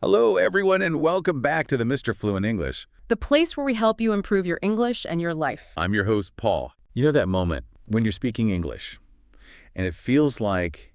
Hello, everyone, and welcome back to the Mr. Fluent English. The place where we help you improve your English and your life. I'm your host, Paul. You know that moment when you're speaking English, and it feels like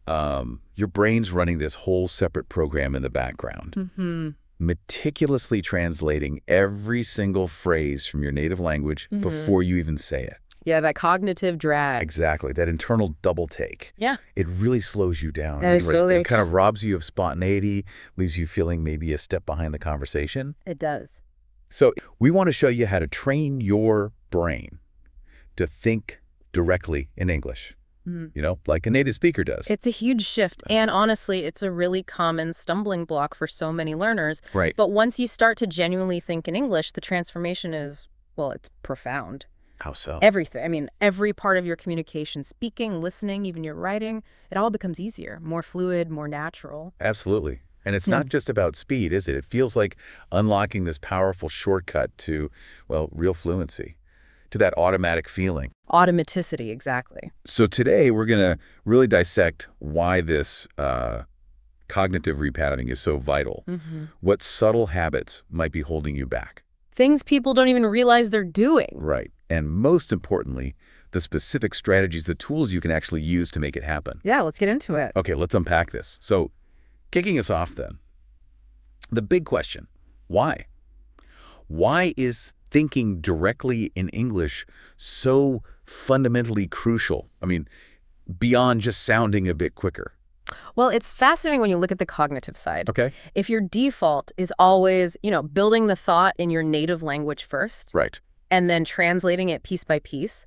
your brain's running this whole separate program in the background, meticulously translating every single phrase from your native language before you even say it. Yeah, that cognitive drag. Exactly, that internal double take. Yeah. It really slows you down. Absolutely. It kind of robs you of spontaneity, leaves you feeling maybe a step behind the conversation. It does. So we want to show you how to train your brain to think directly in English, like a native speaker does. It's a huge shift, and honestly, it's a really common stumbling block for so many learners. Right. But once you start to genuinely think in English, the transformation is, well, it's profound. How so? Everything. I mean, every part of your communication, speaking, listening, even your writing, it all becomes easier, more fluid, more natural. Absolutely. And it's not just about speed, is it? It feels like unlocking this powerful shortcut to, well, real fluency, to that automatic feeling. Automaticity, exactly. So today we're going to really dissect why this cognitive repatterning is so vital. What subtle habits might be holding you back. Things people don't even realize they're doing. Right. And most importantly, the specific strategies, the tools you can actually use to make it happen. Yeah, let's get into it. Okay, let's unpack this. So kicking us off then, the big question, why? Why is thinking directly in English so fundamentally crucial? I mean, beyond just sounding a bit quicker. Well, it's fascinating when you look at the cognitive side. Okay. If your default is always, building the thought in your native language first, Right. and then translating it piece by piece,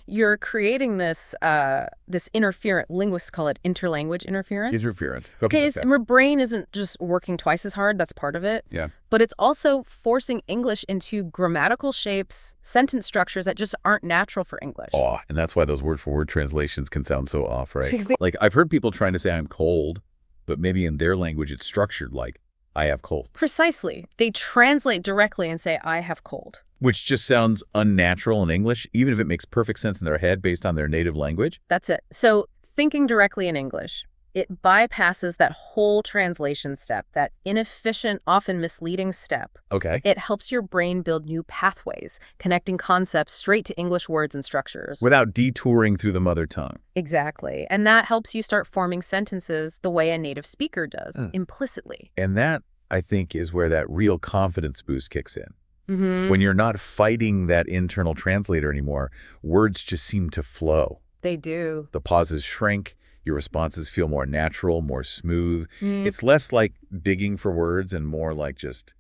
you're creating this interferent, linguists call it interlanguage interference. Interference. Okay, and your brain isn't just working twice as hard, that's part of it. Yeah. But it's also forcing English into grammatical shapes, sentence structures that just aren't natural for English. Oh, and that's why those word-for-word translations can sound so off, right? Exactly. Like, I've heard people trying to say I'm cold, but maybe in their language it's structured like, I have cold. Precisely. They translate directly and say, I have cold. Which just sounds unnatural in English, even if it makes perfect sense in their head based on their native language. That's it. So thinking directly in English, it bypasses that whole translation step, that inefficient, often misleading step. Okay. It helps your brain build new pathways, connecting concepts straight to English words and structures. Without detouring through the mother tongue. Exactly. And that helps you start forming sentences the way a native speaker does, implicitly. And that, I think, is where that real confidence boost kicks in. Mm-hmm. When you're not fighting that internal translator anymore, words just seem to flow. They do. The pauses shrink. Your responses feel more natural, more smooth. It's less like digging for words and more like just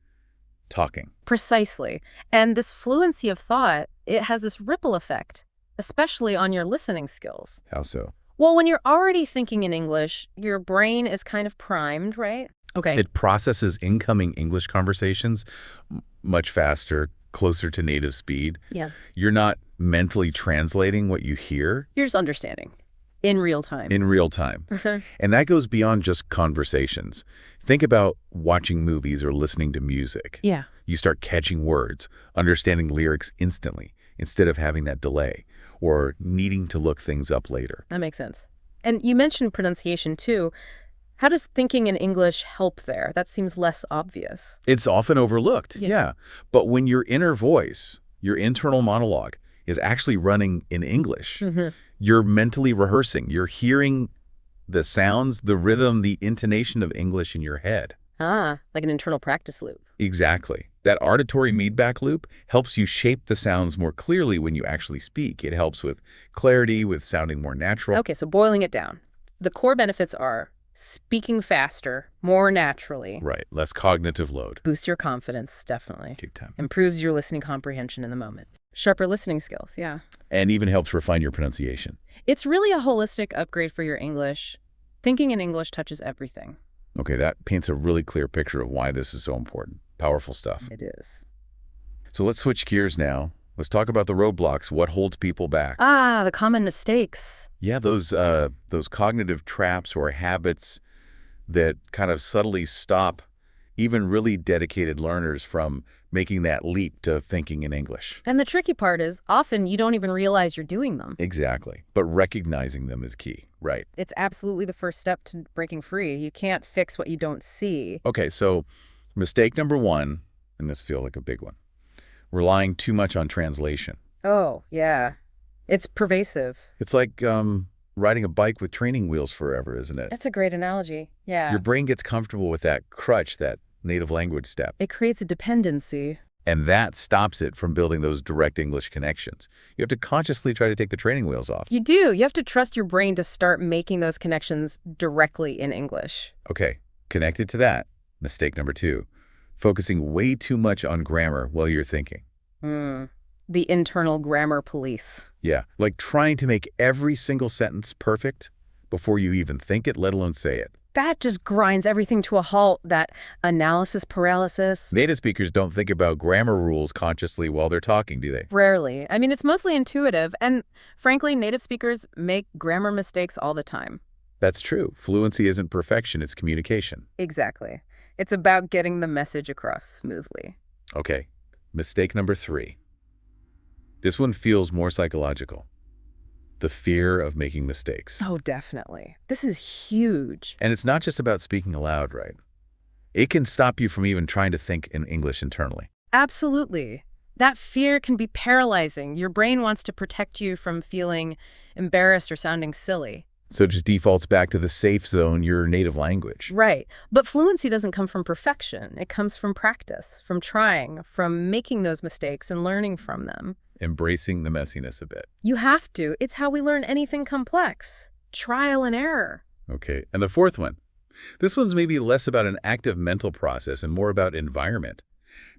talking. Precisely. And this fluency of thought, it has this ripple effect, especially on your listening skills. How so? Well, when you're already thinking in English, your brain is kind of primed, right? Okay. It processes incoming English conversations much faster, closer to native speed. Yeah. You're not mentally translating what you hear. You're just understanding in real time. In real time. And that goes beyond just conversations. Think about watching movies or listening to music. Yeah. You start catching words, understanding lyrics instantly, instead of having that delay or needing to look things up later. That makes sense. And you mentioned pronunciation, too. How does thinking in English help there? That seems less obvious. It's often overlooked, yeah. But when your inner voice, your internal monologue, is actually running in English, you're mentally rehearsing. You're hearing the sounds, the rhythm, the intonation of English in your head. Ah, like an internal practice loop. Exactly. That auditory feedback loop helps you shape the sounds more clearly when you actually speak. It helps with clarity, with sounding more natural. Okay, so boiling it down. The core benefits are speaking faster, more naturally. Right. Less cognitive load. Boosts your confidence, definitely. Take time. Improves your listening comprehension in the moment. Sharper listening skills, yeah. And even helps refine your pronunciation. It's really a holistic upgrade for your English. Thinking in English touches everything. Okay, that paints a really clear picture of why this is so important. Powerful stuff. It is. So let's switch gears now. Let's talk about the roadblocks. What holds people back? Ah, the common mistakes. Yeah, those cognitive traps or habits that kind of subtly stop even really dedicated learners from making that leap to thinking in English. And the tricky part is, often you don't even realize you're doing them. Exactly. But recognizing them is key, right? It's absolutely the first step to breaking free. You can't fix what you don't see. Okay, so mistake number one, and this feels like a big one, relying too much on translation. Oh, yeah. It's pervasive. It's like riding a bike with training wheels forever, isn't it? That's a great analogy. Yeah. Your brain gets comfortable with that crutch, that native language step. It creates a dependency. And that stops it from building those direct English connections. You have to consciously try to take the training wheels off. You do. You have to trust your brain to start making those connections directly in English. Okay, connected to that, mistake number two, focusing way too much on grammar while you're thinking. The internal grammar police. Yeah, like trying to make every single sentence perfect before you even think it, let alone say it. That just grinds everything to a halt, that analysis paralysis. Native speakers don't think about grammar rules consciously while they're talking, do they? Rarely. I mean, it's mostly intuitive, and frankly, native speakers make grammar mistakes all the time. That's true. Fluency isn't perfection, it's communication. Exactly. It's about getting the message across smoothly. Okay, mistake number three. This one feels more psychological. The fear of making mistakes. Oh, definitely. This is huge. And it's not just about speaking aloud, right? It can stop you from even trying to think in English internally. Absolutely. That fear can be paralyzing. Your brain wants to protect you from feeling embarrassed or sounding silly. So it just defaults back to the safe zone, your native language. Right. But fluency doesn't come from perfection. It comes from practice, from trying, from making those mistakes and learning from them. Embracing the messiness a bit. You have to. It's how we learn anything complex. Trial and error. Okay, and the fourth one. This one's maybe less about an active mental process and more about environment.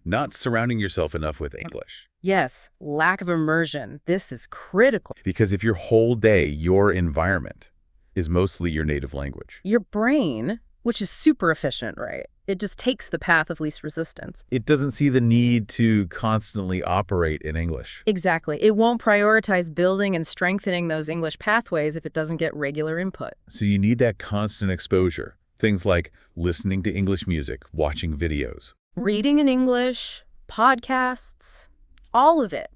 Not surrounding yourself enough with English. Yes, lack of immersion. This is critical. Because if your whole day, your environment, is mostly your native language. Your brain, which is super efficient, right? It just takes the path of least resistance. It doesn't see the need to constantly operate in English. Exactly. It won't prioritize building and strengthening those English pathways if it doesn't get regular input. So you need that constant exposure. Things like listening to English music, watching videos. Reading in English, podcasts, all of it.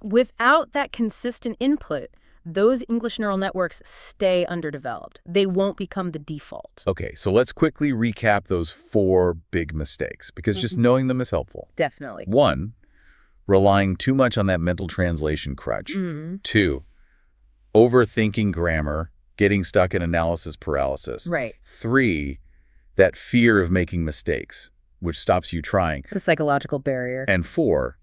Without that consistent input, those English neural networks stay underdeveloped. They won't become the default. Okay, so let's quickly recap those four big mistakes, because just knowing them is helpful. Definitely. 1, relying too much on that mental translation crutch. 2, overthinking grammar, getting stuck in analysis paralysis. Right. 3, that fear of making mistakes, which stops you trying. The psychological barrier. And 4,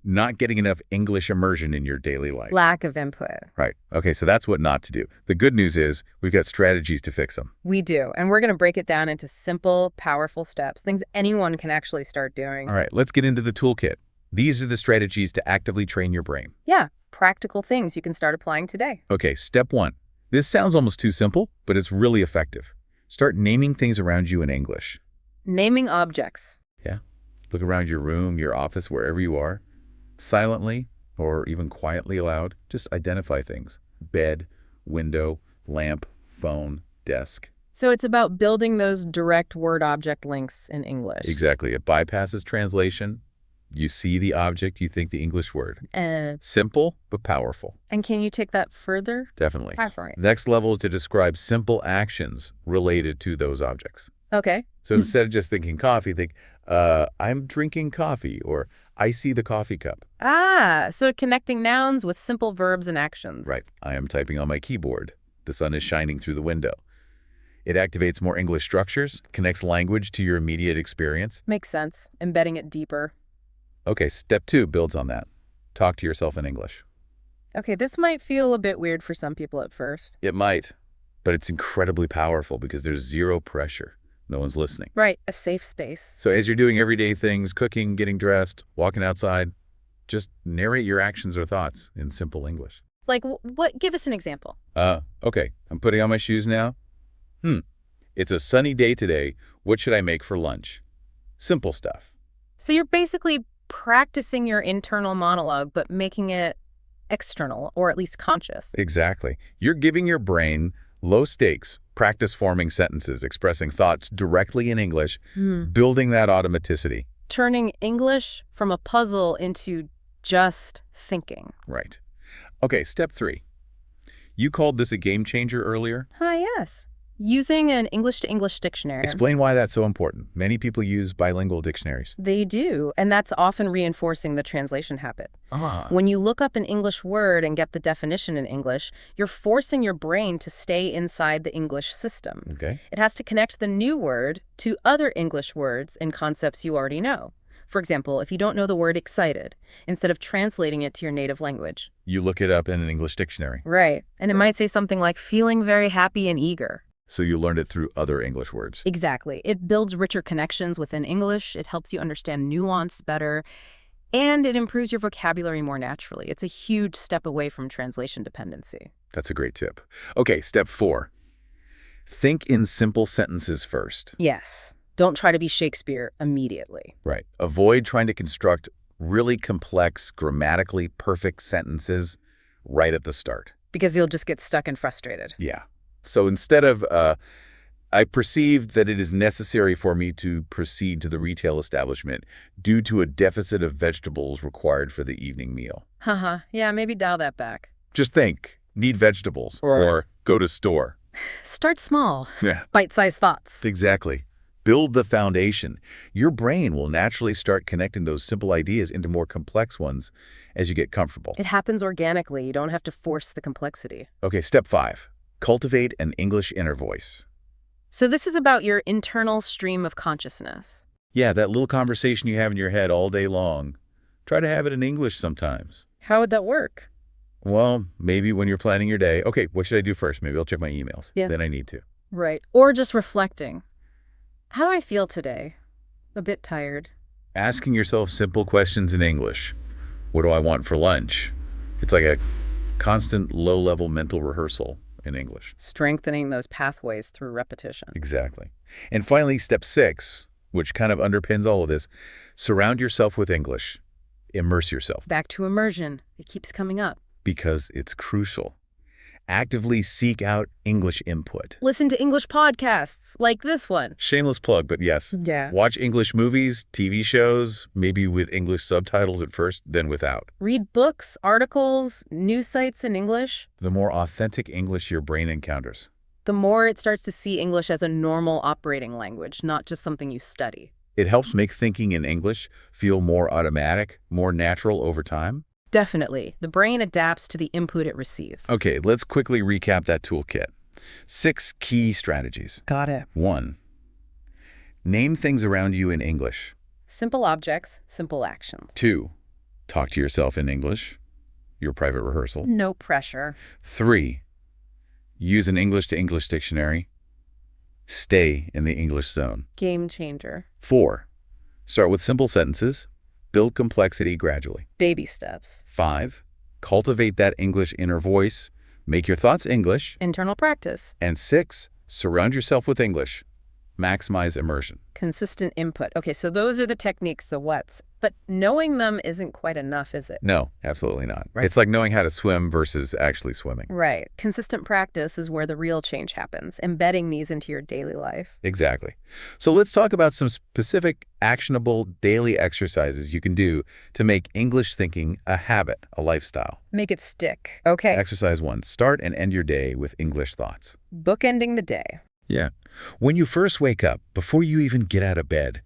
not getting enough English immersion in your daily life. Lack of input. Right. Okay, so that's what not to do. The good news is we've got strategies to fix them. We do. And we're going to break it down into simple, powerful steps, things anyone can actually start doing. All right, let's get into the toolkit. These are the strategies to actively train your brain. Yeah, practical things you can start applying today. Okay, step 1. This sounds almost too simple, but it's really effective. Start naming things around you in English. Naming objects. Yeah. Look around your room, your office, wherever you are. Silently or even quietly aloud, just identify things. Bed, window, lamp, phone, desk. So it's about building those direct word-object links in English. Exactly. It bypasses translation. You see the object, you think the English word. Simple, but powerful. And can you take that further? Definitely. Right. Next level is to describe simple actions related to those objects. Okay. So instead of just thinking coffee, think, I'm drinking coffee, or I see the coffee cup. So connecting nouns with simple verbs and actions. Right. I am typing on my keyboard. The sun is shining through the window. It activates more English structures, connects language to your immediate experience. Makes sense. Embedding it deeper. Okay, step 2 builds on that. Talk to yourself in English. Okay, this might feel a bit weird for some people at first. It might, but it's incredibly powerful because there's zero pressure. No one's listening. Right, a safe space. So as you're doing everyday things, cooking, getting dressed, walking outside, just narrate your actions or thoughts in simple English. Like what? Give us an example. Okay, I'm putting on my shoes now. It's a sunny day today. What should I make for lunch? Simple stuff. So you're basically practicing your internal monologue, but making it external, or at least conscious. Exactly. You're giving your brain Low stakes, practice forming sentences, expressing thoughts directly in English, building that automaticity. Turning English from a puzzle into just thinking. Right. Okay, step 3. You called this a game changer earlier. Yes. Using an English-to-English dictionary. Explain why that's so important. Many people use bilingual dictionaries. They do, and that's often reinforcing the translation habit. When you look up an English word and get the definition in English, you're forcing your brain to stay inside the English system. Okay. It has to connect the new word to other English words and concepts you already know. For example, if you don't know the word excited, instead of translating it to your native language. You look it up in an English dictionary. Right, and it might say something like feeling very happy and eager. So you learned it through other English words. Exactly. It builds richer connections within English, it helps you understand nuance better, and it improves your vocabulary more naturally. It's a huge step away from translation dependency. That's a great tip. Okay, step 4. Think in simple sentences first. Yes. Don't try to be Shakespeare immediately. Right. Avoid trying to construct really complex, grammatically perfect sentences right at the start. Because you'll just get stuck and frustrated. Yeah. So instead of, I perceive that it is necessary for me to proceed to the retail establishment due to a deficit of vegetables required for the evening meal. Yeah, maybe dial that back. Just think, need vegetables, or go to store. Start small. Yeah. Bite-sized thoughts. Exactly. Build the foundation. Your brain will naturally start connecting those simple ideas into more complex ones as you get comfortable. It happens organically. You don't have to force the complexity. Okay, step 5. Cultivate an English inner voice. So this is about your internal stream of consciousness. Yeah, that little conversation you have in your head all day long. Try to have it in English sometimes. How would that work? Well, maybe when you're planning your day. Okay, what should I do first? Maybe I'll check my emails. Yeah. Then I need to. Right. Or just reflecting. How do I feel today? A bit tired. Asking yourself simple questions in English. What do I want for lunch? It's like a constant low-level mental rehearsal in English. Strengthening those pathways through repetition. Exactly. And finally, step 6, which kind of underpins all of this, surround yourself with English. Immerse yourself. Back to immersion. It keeps coming up. Because it's crucial. Actively seek out English input. Listen to English podcasts like this one. Shameless plug, but yes. Yeah. Watch English movies, TV shows, maybe with English subtitles at first, then without. Read books, articles, news sites in English. The more authentic English your brain encounters, the more it starts to see English as a normal operating language, not just something you study. It helps make thinking in English feel more automatic, more natural over time. Definitely. The brain adapts to the input it receives. Okay, let's quickly recap that toolkit. 6 key strategies. Got it. 1. Name things around you in English. Simple objects, simple actions. 2. Talk to yourself in English. Your private rehearsal. No pressure. 3. Use an English-to-English dictionary. Stay in the English zone. Game changer. 4. Start with simple sentences. Build complexity gradually. Baby steps. 5. Cultivate that English inner voice. Make your thoughts English. Internal practice. And 6. Surround yourself with English. Maximize immersion. Consistent input. Okay, so those are the techniques, the what's. But knowing them isn't quite enough, is it? No, absolutely not. Right. It's like knowing how to swim versus actually swimming. Right. Consistent practice is where the real change happens, embedding these into your daily life. Exactly. So let's talk about some specific, actionable daily exercises you can do to make English thinking a habit, a lifestyle. Make it stick. Okay. Exercise 1. Start and end your day with English thoughts. Bookending the day. Yeah. When you first wake up, before you even get out of bed,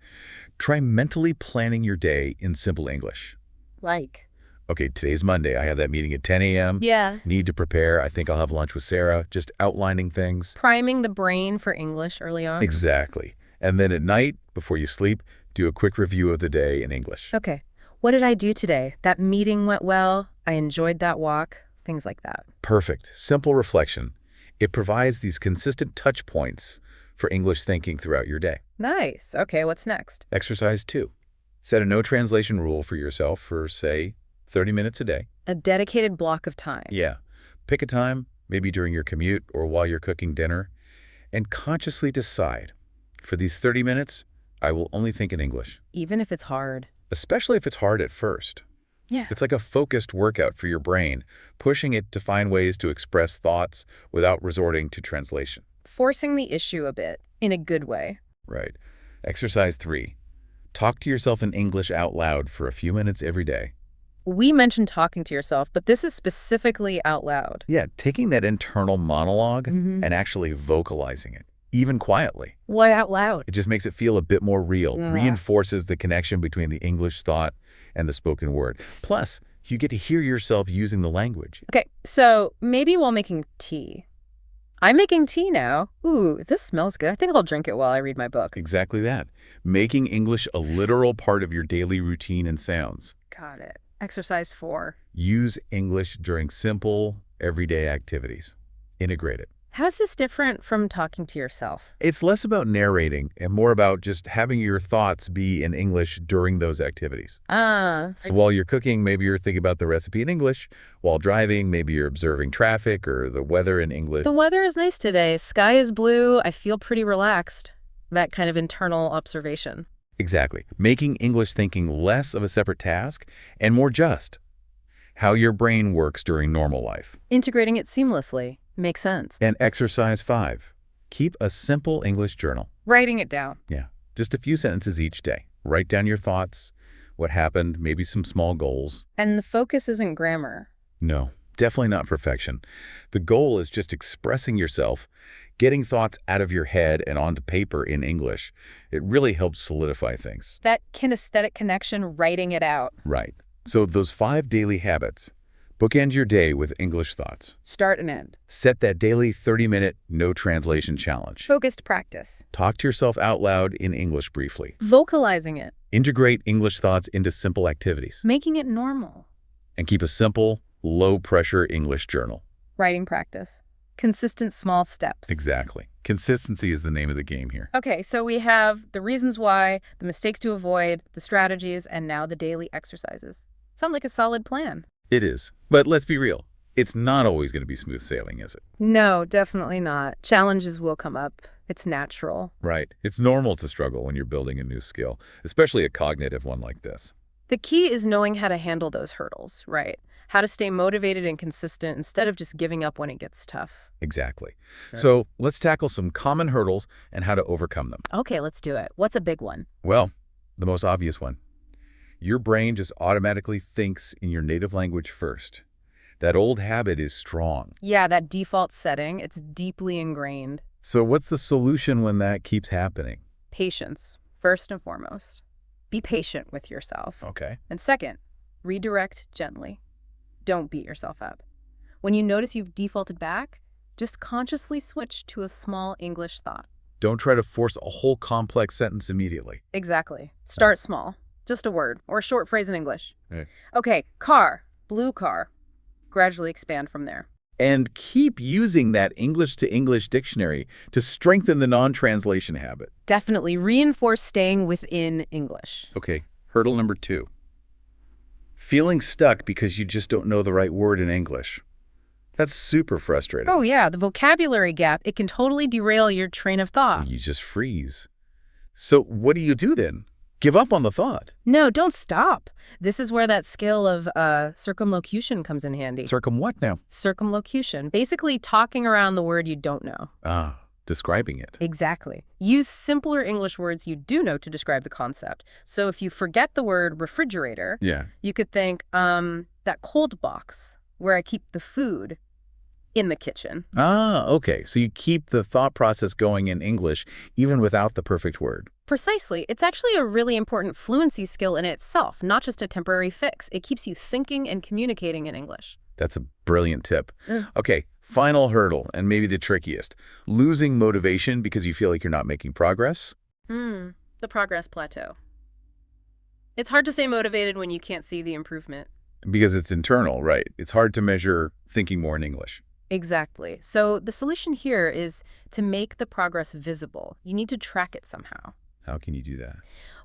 try mentally planning your day in simple English. Like? Okay, today's Monday. I have that meeting at 10 a.m. Yeah. Need to prepare. I think I'll have lunch with Sarah. Just outlining things. Priming the brain for English early on. Exactly. And then at night, before you sleep, do a quick review of the day in English. Okay. What did I do today? That meeting went well. I enjoyed that walk. Things like that. Perfect. Simple reflection. It provides these consistent touch points for English thinking throughout your day. Nice. Okay, what's next? Exercise 2. Set a no translation rule for yourself for, say, 30 minutes a day. A dedicated block of time. Yeah. Pick a time, maybe during your commute or while you're cooking dinner, and consciously decide, for these 30 minutes, I will only think in English. Even if it's hard. Especially if it's hard at first. Yeah. It's like a focused workout for your brain, pushing it to find ways to express thoughts without resorting to translation. Forcing the issue a bit, in a good way. Right. Exercise 3. Talk to yourself in English out loud for a few minutes every day. We mentioned talking to yourself, but this is specifically out loud. Yeah, taking that internal monologue and actually vocalizing it, even quietly. Why out loud? It just makes it feel a bit more real, reinforces the connection between the English thought and the spoken word. Plus, you get to hear yourself using the language. Okay, so maybe while making tea. I'm making tea now. Ooh, this smells good. I think I'll drink it while I read my book. Exactly that. Making English a literal part of your daily routine and sounds. Got it. Exercise 4. Use English during simple, everyday activities. Integrate it. How's this different from talking to yourself? It's less about narrating and more about just having your thoughts be in English during those activities. So while you're cooking, maybe you're thinking about the recipe in English. While driving, maybe you're observing traffic or the weather in English. The weather is nice today. Sky is blue. I feel pretty relaxed. That kind of internal observation. Exactly. Making English thinking less of a separate task and more just how your brain works during normal life. Integrating it seamlessly. Makes sense. And exercise 5. Keep a simple English journal. Writing it down. Yeah, just a few sentences each day. Write down your thoughts, what happened, maybe some small goals. And the focus isn't grammar. No, definitely not perfection. The goal is just expressing yourself, getting thoughts out of your head and onto paper in English. It really helps solidify things. That kinesthetic connection, writing it out. Right. So those 5 daily habits. Bookend your day with English thoughts. Start and end. Set that daily 30-minute no translation challenge. Focused practice. Talk to yourself out loud in English briefly. Vocalizing it. Integrate English thoughts into simple activities. Making it normal. And keep a simple, low-pressure English journal. Writing practice. Consistent small steps. Exactly. Consistency is the name of the game here. Okay, so we have the reasons why, the mistakes to avoid, the strategies, and now the daily exercises. Sound like a solid plan. It is. But let's be real. It's not always going to be smooth sailing, is it? No, definitely not. Challenges will come up. It's natural. Right. It's normal to struggle when you're building a new skill, especially a cognitive one like this. The key is knowing how to handle those hurdles, right? How to stay motivated and consistent instead of just giving up when it gets tough. Exactly. So let's tackle some common hurdles and how to overcome them. Okay, let's do it. What's a big one? Well, the most obvious one. Your brain just automatically thinks in your native language first. That old habit is strong. Yeah, that default setting, it's deeply ingrained. So what's the solution when that keeps happening? Patience, first and foremost. Be patient with yourself. Okay. And second, redirect gently. Don't beat yourself up. When you notice you've defaulted back, just consciously switch to a small English thought. Don't try to force a whole complex sentence immediately. Exactly. Start small. Just a word or a short phrase in English. Right. Okay, car, blue car. Gradually expand from there. And keep using that English to English dictionary to strengthen the non-translation habit. Definitely reinforce staying within English. Okay, hurdle number 2. Feeling stuck because you just don't know the right word in English. That's super frustrating. Oh yeah, the vocabulary gap, it can totally derail your train of thought. You just freeze. So what do you do then? Give up on the thought. No, don't stop. This is where that skill of circumlocution comes in handy. Circum what now? Circumlocution. Basically talking around the word you don't know. Ah, describing it. Exactly. Use simpler English words you do know to describe the concept. So if you forget the word refrigerator, you could think, that cold box where I keep the food in the kitchen. Ah, okay. So you keep the thought process going in English even without the perfect word. Precisely. It's actually a really important fluency skill in itself, not just a temporary fix. It keeps you thinking and communicating in English. That's a brilliant tip. Okay, final hurdle, and maybe the trickiest. Losing motivation because you feel like you're not making progress. The progress plateau. It's hard to stay motivated when you can't see the improvement. Because it's internal, right? It's hard to measure thinking more in English. Exactly. So the solution here is to make the progress visible. You need to track it somehow. How can you do that?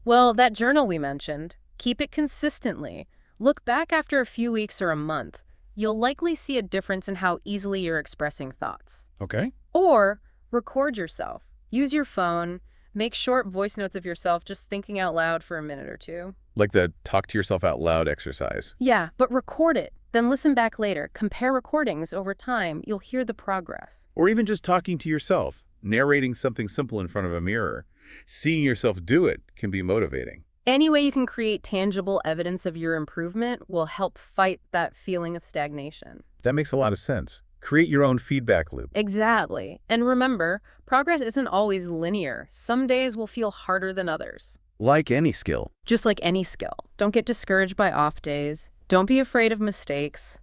Well, that journal we mentioned, keep it consistently. Look back after a few weeks or a month. You'll likely see a difference in how easily you're expressing thoughts. Okay. Or record yourself. Use your phone, Make short voice notes of yourself just thinking out loud for a minute or two. Like the talk to yourself out loud exercise. Yeah, but record it. Then listen back later. Compare recordings over time. You'll hear the progress. Or even just talking to yourself, narrating something simple in front of a mirror. Seeing yourself do it can be motivating. Any way you can create tangible evidence of your improvement will help fight that feeling of stagnation. That makes a lot of sense. Create your own feedback loop. Exactly. And remember, progress isn't always linear. Some days will feel harder than others. Like any skill. Just like any skill. Don't get discouraged by off days. Don't be afraid of mistakes.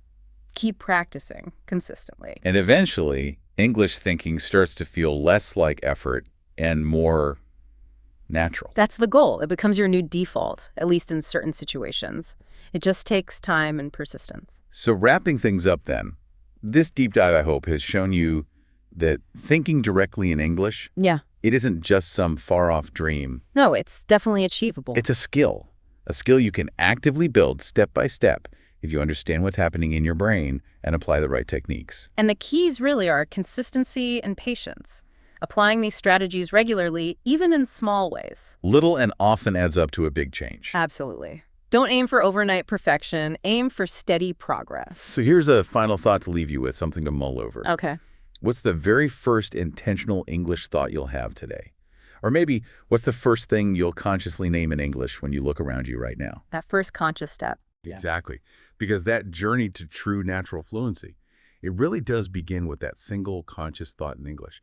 Keep practicing consistently. And eventually, English thinking starts to feel less like effort and more natural. That's the goal. It becomes your new default, at least in certain situations. It just takes time and persistence. So wrapping things up then, this deep dive, I hope, has shown you that thinking directly in English, Yeah. it isn't just some far-off dream. No, it's definitely achievable. It's a skill you can actively build step by step if you understand what's happening in your brain and apply the right techniques. And the keys really are consistency and patience. Applying these strategies regularly, even in small ways. Little and often adds up to a big change. Absolutely. Don't aim for overnight perfection. Aim for steady progress. So here's a final thought to leave you with, something to mull over. Okay. What's the very first intentional English thought you'll have today? Or maybe, what's the first thing you'll consciously name in English when you look around you right now? That first conscious step. Exactly. Because that journey to true natural fluency, it really does begin with that single conscious thought in English.